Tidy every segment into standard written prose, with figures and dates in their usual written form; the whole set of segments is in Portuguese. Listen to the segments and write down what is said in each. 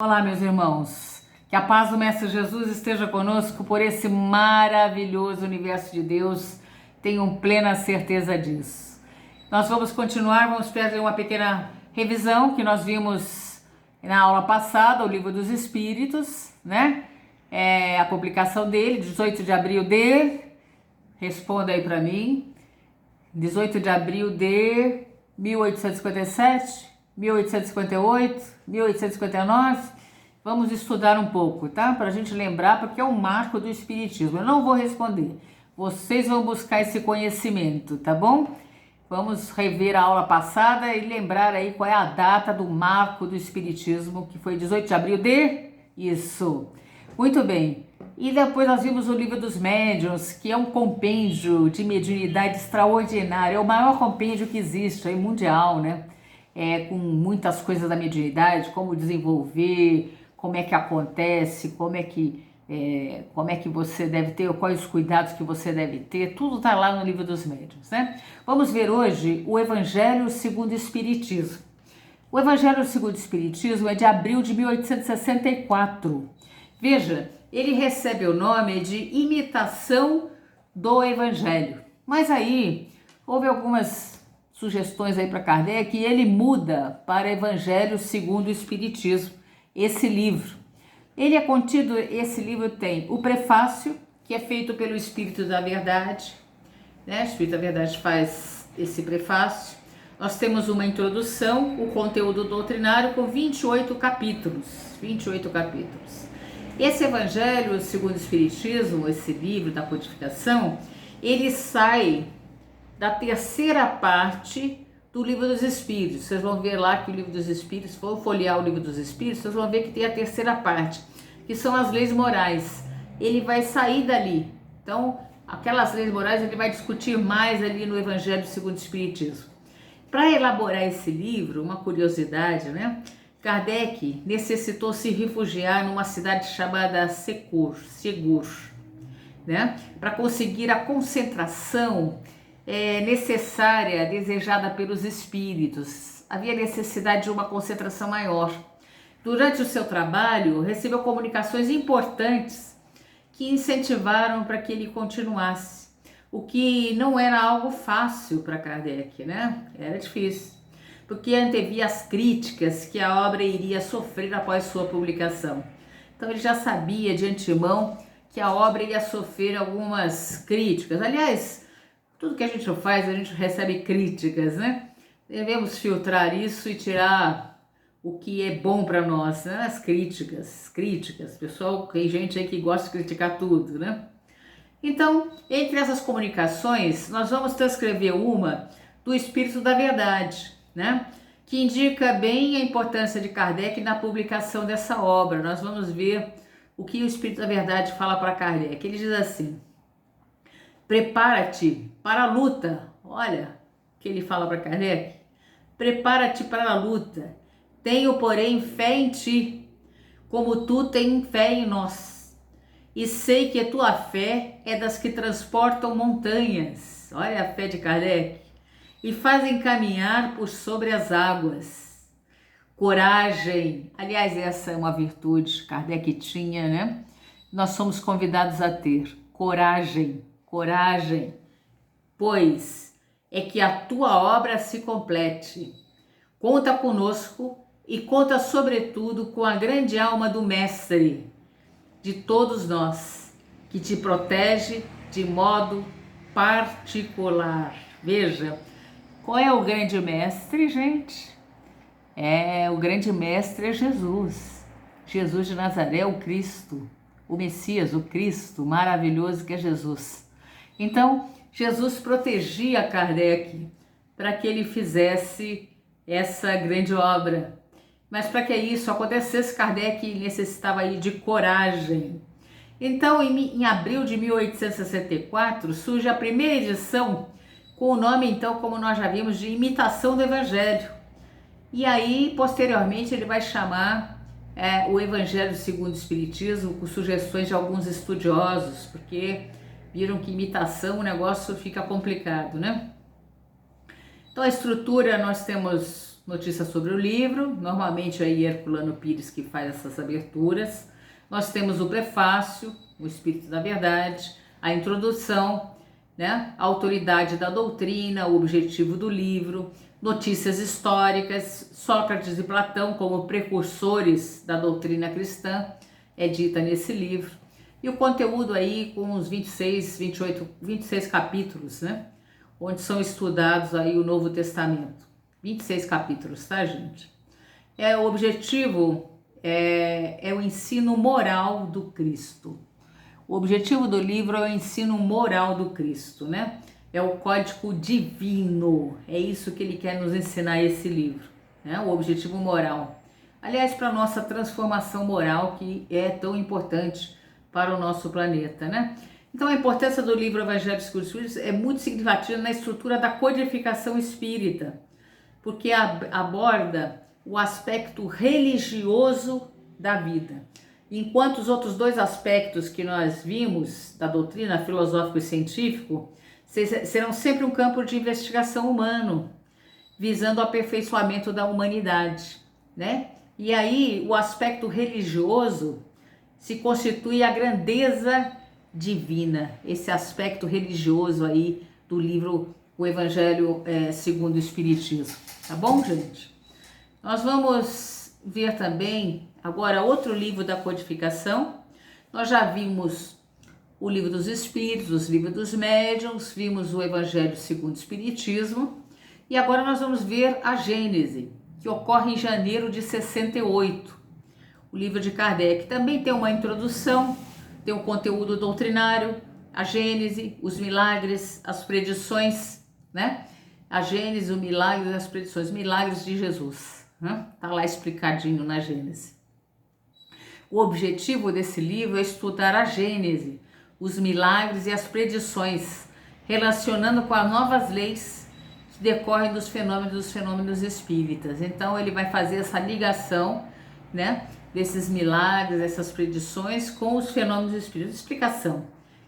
Olá, meus irmãos, que a paz do Mestre Jesus esteja conosco por esse maravilhoso universo de Deus, tenham plena certeza disso. Nós vamos continuar, vamos fazer uma pequena revisão que nós vimos na aula passada, o Livro dos Espíritos, né? A publicação dele, 18 de abril responda aí para mim, 18 de abril de 1857, 1858, 1859, vamos estudar um pouco, tá? Para a gente lembrar, porque é um marco do Espiritismo. Eu não vou responder, vocês vão buscar esse conhecimento, tá bom? Vamos rever a aula passada e lembrar aí qual é a data do marco do Espiritismo, que foi 18 de abril Isso. Muito bem. E depois nós vimos o Livro dos Médiuns, que é um compêndio de mediunidade extraordinário, é o maior compêndio que existe aí, mundial, né? Com muitas coisas da mediunidade, como desenvolver, como é que acontece, como é que você deve ter, quais os cuidados que você deve ter, tudo está lá no Livro dos Médiuns, né? Vamos ver hoje o Evangelho segundo o Espiritismo. O Evangelho segundo o Espiritismo é de abril de 1864. Veja, ele recebe o nome de Imitação do Evangelho. Mas aí, houve algumas sugestões aí para Kardec e ele muda para Evangelho segundo o Espiritismo, esse livro. Ele é contido, esse livro tem o prefácio, que é feito pelo Espírito da Verdade, né? O Espírito da Verdade faz esse prefácio. Nós temos uma introdução, o conteúdo doutrinário com 28 capítulos. 28 capítulos. Esse Evangelho segundo o Espiritismo, esse livro da codificação, ele sai da terceira parte do Livro dos Espíritos. Vocês vão ver lá que o Livro dos Espíritos, se for folhear o Livro dos Espíritos, vocês vão ver que tem a terceira parte, que são as leis morais. Ele vai sair dali. Então, aquelas leis morais ele vai discutir mais ali no Evangelho segundo o Espiritismo. Para elaborar esse livro, uma curiosidade, né? Kardec necessitou se refugiar numa cidade chamada Segur, né? Para conseguir a concentração necessária, desejada pelos espíritos. Havia necessidade de uma concentração maior. Durante o seu trabalho, recebeu comunicações importantes que incentivaram para que ele continuasse, o que não era algo fácil para Kardec, né? Era difícil, porque antevia as críticas que a obra iria sofrer após sua publicação. Então ele já sabia de antemão que a obra ia sofrer algumas críticas. Aliás, tudo que a gente faz, a gente recebe críticas, né? Devemos filtrar isso e tirar o que é bom para nós, né? As críticas. Pessoal, tem gente aí que gosta de criticar tudo, né? Então, entre essas comunicações, nós vamos transcrever uma do Espírito da Verdade, né? Que indica bem a importância de Kardec na publicação dessa obra. Nós vamos ver o que o Espírito da Verdade fala para Kardec. Ele diz assim: prepara-te para a luta. Olha o que ele fala para Kardec. Prepara-te para a luta. Tenho, porém, fé em ti, como tu tens fé em nós. E sei que a tua fé é das que transportam montanhas. Olha a fé de Kardec. E fazem caminhar por sobre as águas. Coragem. Aliás, essa é uma virtude que Kardec tinha, né? Nós somos convidados a ter. Coragem. Pois é que a tua obra se complete. Conta conosco e conta sobretudo com a grande alma do Mestre, de todos nós, que te protege de modo particular. Veja, qual é o grande Mestre, gente? O grande Mestre é Jesus. Jesus de Nazaré, o Cristo, o Messias, o Cristo maravilhoso que é Jesus. Então, Jesus protegia Kardec para que ele fizesse essa grande obra. Mas para que isso acontecesse, Kardec necessitava aí de coragem. Então, em abril de 1864, surge a primeira edição com o nome, então, como nós já vimos, de Imitação do Evangelho. E aí, posteriormente, ele vai chamar o Evangelho segundo o Espiritismo, com sugestões de alguns estudiosos, porque viram que imitação, o negócio fica complicado, né? Então, a estrutura, nós temos notícias sobre o livro, normalmente é Herculano Pires que faz essas aberturas. Nós temos o prefácio, o Espírito da Verdade, a introdução, né? A autoridade da doutrina, o objetivo do livro, notícias históricas, Sócrates e Platão como precursores da doutrina cristã, é dita nesse livro. E o conteúdo aí com uns 26 capítulos, né? Onde são estudados aí o Novo Testamento. 26 capítulos, tá, gente? O objetivo é o ensino moral do Cristo. O objetivo do livro é o ensino moral do Cristo, né? É o código divino, é isso que ele quer nos ensinar esse livro, né? O objetivo moral. Aliás, para a nossa transformação moral, que é tão importante para o nosso planeta, né? Então, a importância do livro Evangelho segundo os Espíritos é muito significativa na estrutura da codificação espírita, porque aborda o aspecto religioso da vida. Enquanto os outros dois aspectos que nós vimos da doutrina, filosófico e científico, serão sempre um campo de investigação humano, visando o aperfeiçoamento da humanidade, né? E aí o aspecto religioso se constitui a grandeza divina, esse aspecto religioso aí do livro O Evangelho segundo o Espiritismo, tá bom, gente? Nós vamos ver também agora outro livro da codificação. Nós já vimos o Livro dos Espíritos, o Livro dos Médiuns, vimos o Evangelho segundo o Espiritismo e agora nós vamos ver a Gênese, que ocorre em janeiro de 68. O livro de Kardec também tem uma introdução, tem um conteúdo doutrinário, a Gênese, os milagres, as predições, né? A Gênese, o milagre, as predições, milagres de Jesus, né? Tá lá explicadinho na Gênese. O objetivo desse livro é estudar a Gênese, os milagres e as predições, relacionando com as novas leis que decorrem dos fenômenos espíritas. Então ele vai fazer essa ligação, né, desses milagres, essas predições com os fenômenos espíritas. Explicação,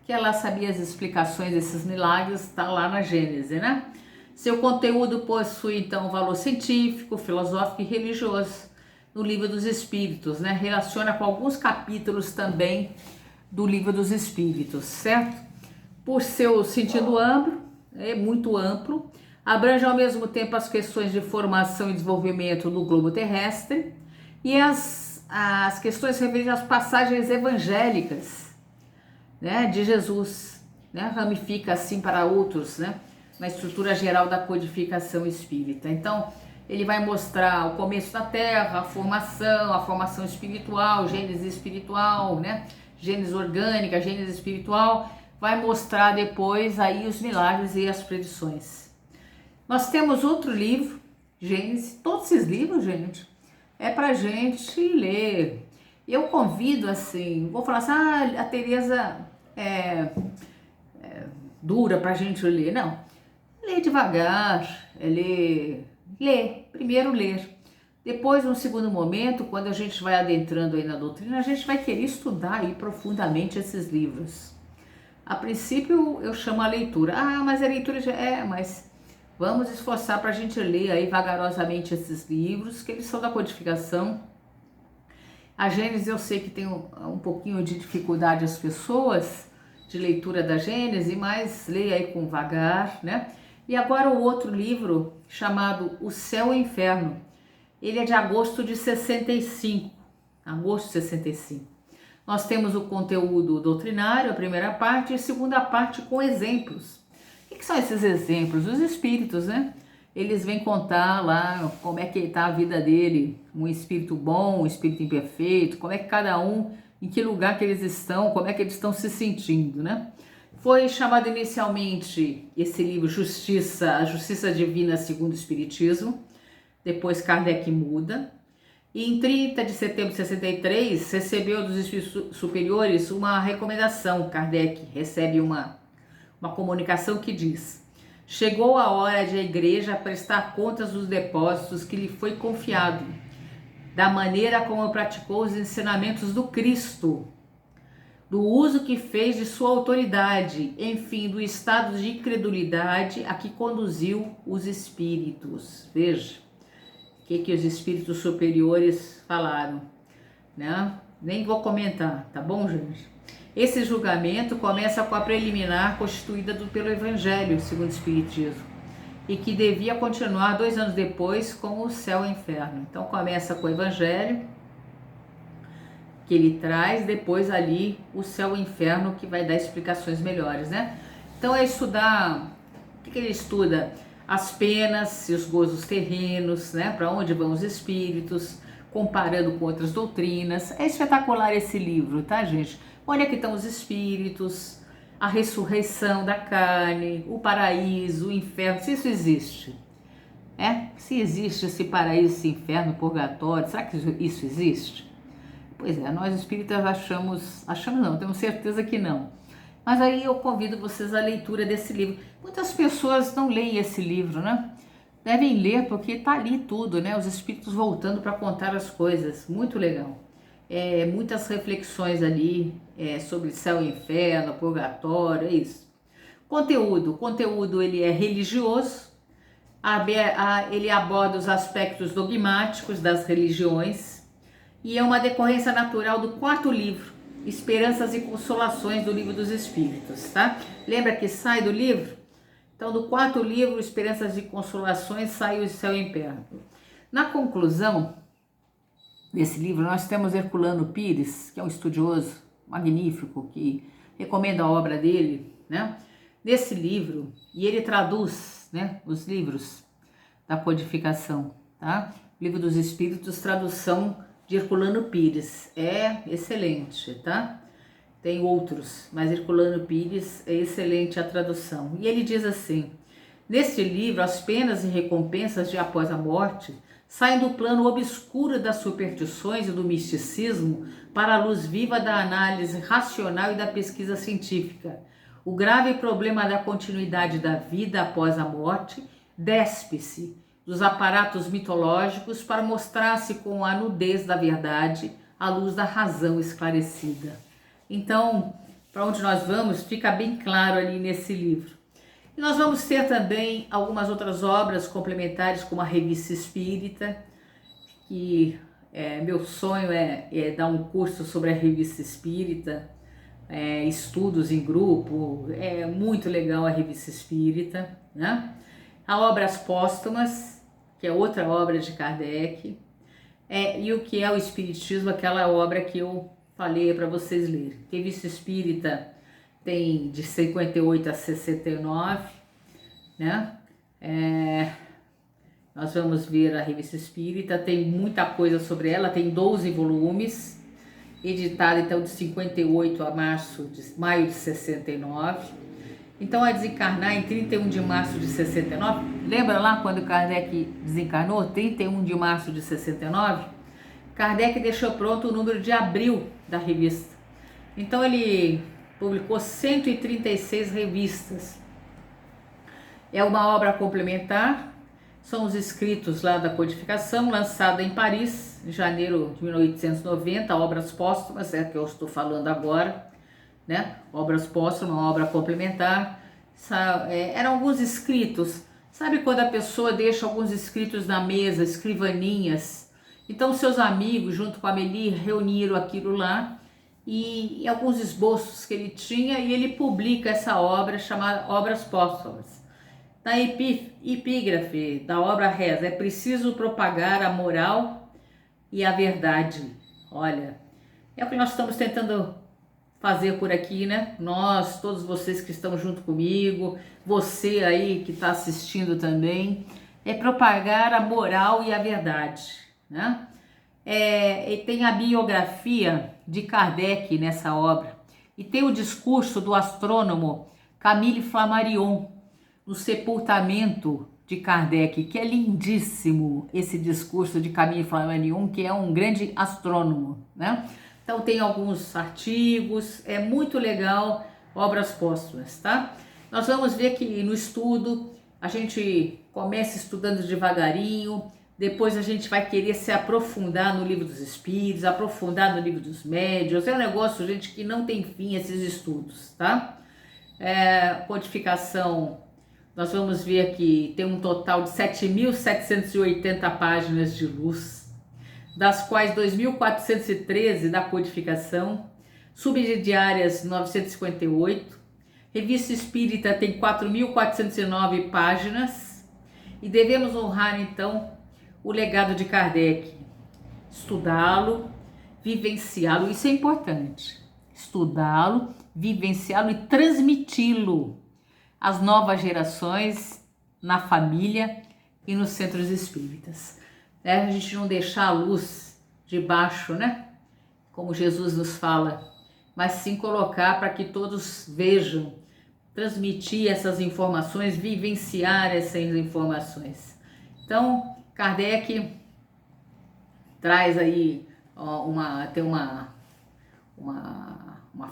que ela sabia as explicações desses milagres, está lá na Gênese, né? Seu conteúdo possui então valor científico, filosófico e religioso. No Livro dos Espíritos, né? Relaciona com alguns capítulos também do Livro dos Espíritos, certo? Por seu sentido amplo, é muito amplo, abrange ao mesmo tempo as questões de formação e desenvolvimento no globo terrestre e as questões referidas às passagens evangélicas, né, de Jesus, né? Ramifica assim para outros, né, na estrutura geral da codificação espírita. Então, ele vai mostrar o começo da Terra, a formação espiritual, gênese espiritual, né? Gênese orgânica, gênese espiritual, vai mostrar depois aí os milagres e as predições. Nós temos outro livro, Gênese, todos esses livros, gente, é pra gente ler. Eu convido assim, vou falar assim, a Tereza é dura pra gente ler. Não, lê devagar, primeiro ler. Depois, no segundo momento, quando a gente vai adentrando aí na doutrina, a gente vai querer estudar aí profundamente esses livros. A princípio, eu chamo a leitura. Mas a leitura já mas vamos esforçar para a gente ler aí vagarosamente esses livros, que eles são da codificação. A Gênese, eu sei que tem um pouquinho de dificuldade as pessoas de leitura da Gênese, mas leia aí com vagar, né? E agora o outro livro, chamado O Céu e o Inferno. Ele é de agosto de 65. Agosto de 65. Nós temos o conteúdo doutrinário, a primeira parte, e a segunda parte com exemplos. O que são esses exemplos? Os espíritos, né? Eles vêm contar lá como é que está a vida dele, um espírito bom, um espírito imperfeito, como é que cada um, em que lugar que eles estão, como é que eles estão se sentindo, né? Foi chamado inicialmente esse livro a Justiça Divina segundo o Espiritismo. Depois Kardec muda. E em 30 de setembro de 63, recebeu dos espíritos superiores uma recomendação. Kardec recebe uma comunicação que diz: chegou a hora de a igreja prestar contas dos depósitos que lhe foi confiado, da maneira como praticou os ensinamentos do Cristo, do uso que fez de sua autoridade, enfim, do estado de incredulidade a que conduziu os espíritos. Veja, que os espíritos superiores falaram, né? Nem vou comentar, tá bom, gente? Esse julgamento começa com a preliminar constituída pelo Evangelho, segundo o Espiritismo, e que devia continuar 2 anos depois com o céu e o inferno. Então começa com o Evangelho, que ele traz, depois ali o céu e o inferno, que vai dar explicações melhores, né? Então é estudar, o que ele estuda? As penas e os gozos terrenos, né? Para onde vão os espíritos, comparando com outras doutrinas. É espetacular esse livro, tá, gente? Olha que estão os espíritos, a ressurreição da carne, o paraíso, o inferno, se isso existe. Se existe esse paraíso, esse inferno, purgatório, será que isso existe? Pois é, nós espíritas achamos não, temos certeza que não. Mas aí eu convido vocês à leitura desse livro. Muitas pessoas não leem esse livro, né? Devem ler porque tá ali tudo, né? Os espíritos voltando para contar as coisas, muito legal. Muitas reflexões ali sobre céu e inferno, purgatório, é isso. Conteúdo ele é religioso, ele aborda os aspectos dogmáticos das religiões e é uma decorrência natural do 4º livro, Esperanças e Consolações do Livro dos Espíritos, tá? Lembra que sai do livro? Então, do 4º livro, Esperanças e Consolações, sai o Céu e Inferno. Na conclusão desse livro, nós temos Herculano Pires, que é um estudioso magnífico, que recomendo a obra dele, né? Nesse livro, e ele traduz, né, os livros da codificação, tá? Livro dos Espíritos, tradução de Herculano Pires, é excelente, tá? Tem outros, mas Herculano Pires é excelente a tradução. E ele diz assim: neste livro, as penas e recompensas de após a morte saem do plano obscuro das superstições e do misticismo para a luz viva da análise racional e da pesquisa científica. O grave problema da continuidade da vida após a morte despe-se dos aparatos mitológicos para mostrar-se com a nudez da verdade, à luz da razão esclarecida. Então, para onde nós vamos, fica bem claro ali nesse livro. E nós vamos ter também algumas outras obras complementares, como a Revista Espírita, que meu sonho é dar um curso sobre a Revista Espírita, estudos em grupo, é muito legal a Revista Espírita, né? A Obras Póstumas, que é outra obra de Kardec, e o que é o Espiritismo, aquela obra que eu falei para vocês lerem. Revista Espírita tem de 58 a 69, né? Nós vamos ver a Revista Espírita, tem muita coisa sobre ela, tem 12 volumes, editada então de 58 a maio de 69. Então, a desencarnar em 31 de março de 69, lembra lá quando Kardec desencarnou, 31 de março de 69? Kardec deixou pronto o número de abril da revista. Então, ele publicou 136 revistas. É uma obra complementar, são os escritos lá da codificação, lançada em Paris, em janeiro de 1890, Obras Póstumas, é que eu estou falando agora, né? Obras Póstumas, uma obra complementar. Eram alguns escritos. Sabe quando a pessoa deixa alguns escritos na mesa, escrivaninhas? Então seus amigos, junto com a Amélie, reuniram aquilo lá e alguns esboços que ele tinha, e ele publica essa obra chamada Obras Póstumas. Na epígrafe da obra reza: é preciso propagar a moral e a verdade. Olha, é o que nós estamos tentando fazer por aqui, né? Nós, todos vocês que estão junto comigo, você aí que está assistindo também, é propagar a moral e a verdade, né? E tem a biografia de Kardec nessa obra, e tem o discurso do astrônomo Camille Flammarion no sepultamento de Kardec, que é lindíssimo esse discurso de Camille Flammarion, que é um grande astrônomo, né? Então tem alguns artigos, é muito legal, Obras Póstumas, tá? Nós vamos ver que no estudo a gente começa estudando devagarinho, depois a gente vai querer se aprofundar no Livro dos Espíritos, aprofundar no Livro dos Médiuns. É um negócio, gente, que não tem fim esses estudos, tá? Codificação Nós vamos ver que tem um total de 7.780 páginas de luz, das quais 2.413 da codificação, subsidiárias 958, Revista Espírita tem 4.409 páginas, e devemos honrar então o legado de Kardec, estudá-lo, vivenciá-lo, isso é importante, estudá-lo, vivenciá-lo e transmiti-lo às novas gerações, na família e nos centros espíritas. A gente não deixar a luz debaixo, né? Como Jesus nos fala, mas sim colocar para que todos vejam, transmitir essas informações, vivenciar essas informações. Então, Kardec traz aí tem uma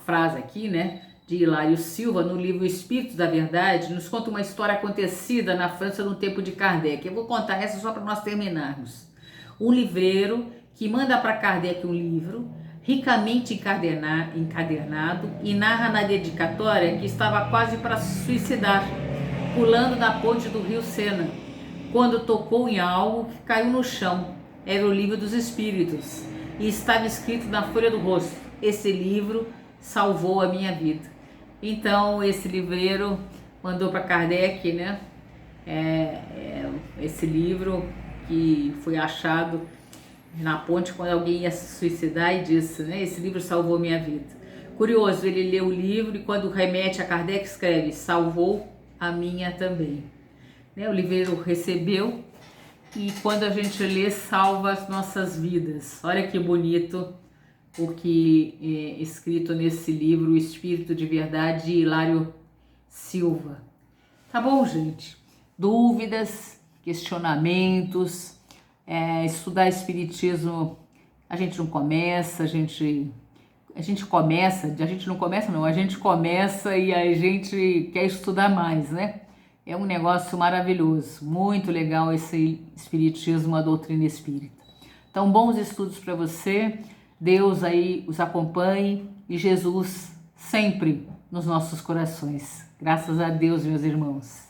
frase aqui, né, de Hilário Silva, no livro Espíritos da Verdade, nos conta uma história acontecida na França no tempo de Kardec. Eu vou contar essa só para nós terminarmos. Um livreiro que manda para Kardec um livro ricamente encadernado e narra na dedicatória que estava quase para se suicidar, pulando da ponte do rio Sena, quando tocou em algo que caiu no chão. Era o livro dos Espíritos e estava escrito na folha do rosto: esse livro salvou a minha vida. Então esse livreiro mandou para Kardec, né, esse livro que foi achado na ponte quando alguém ia se suicidar, e disse, né, esse livro salvou minha vida. Curioso, ele leu o livro e quando remete a Kardec escreve: salvou a minha também. Né, o livreiro recebeu e quando a gente lê, salva as nossas vidas. Olha que bonito o que é escrito nesse livro, O Espírito de Verdade, de Hilário Silva. Tá bom, gente? Dúvidas, questionamentos, estudar Espiritismo, a gente não começa, a gente começa e a gente quer estudar mais, né? É um negócio maravilhoso, muito legal esse Espiritismo, a doutrina espírita. Então, bons estudos para você, Deus aí os acompanhe e Jesus sempre nos nossos corações. Graças a Deus, meus irmãos.